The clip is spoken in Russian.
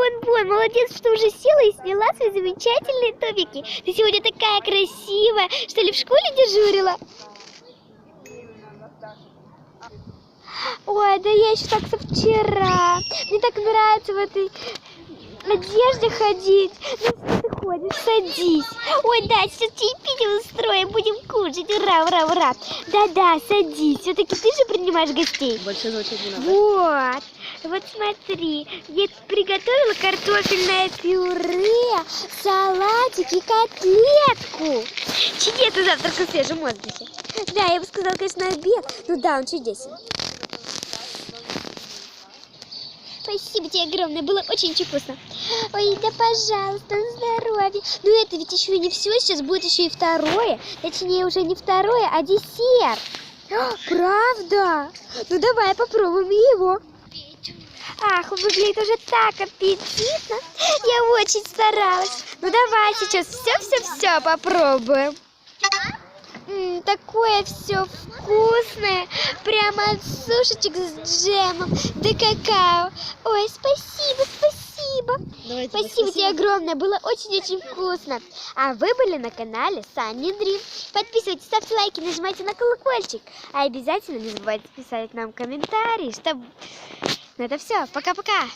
Бон-Бон, молодец, что уже села и сняла свои замечательные топики. Ты сегодня такая красивая. Что ли, в школе дежурила? Ой, да я еще так со вчера. Мне так нравится в этой одежде ходить. Ну, что ты ходишь? Садись. Ой, да, сейчас чаепитие устроим, будем кушать. Ура, ура, ура. Да-да, садись. Все-таки ты же принимаешь гостей. Больше звучит не надо. Вот смотри. Я приготовила картофельное пюре, салатик и котлетку. Чудесный завтрак на свежем воздухе. Да, я бы сказала, конечно, обед. Ну да, он чудесен. Спасибо тебе огромное, было очень вкусно. Ой, да пожалуйста, на здоровье. Ну это ведь еще и не все, сейчас будет еще и второе. Точнее, уже не второе, а десерт. Правда? Ну давай попробуем его. Ах, он выглядит уже так аппетитно. Я очень старалась. Ну давай сейчас все попробуем. Такое все вкусное, прямо от сушечек с джемом до какао. Ой, спасибо. Спасибо тебе огромное, было очень-очень вкусно. А вы были на канале Sunny Dream. Подписывайтесь, ставьте лайки, нажимайте на колокольчик. А обязательно не забывайте писать нам комментарии, чтобы... Ну это все, пока-пока.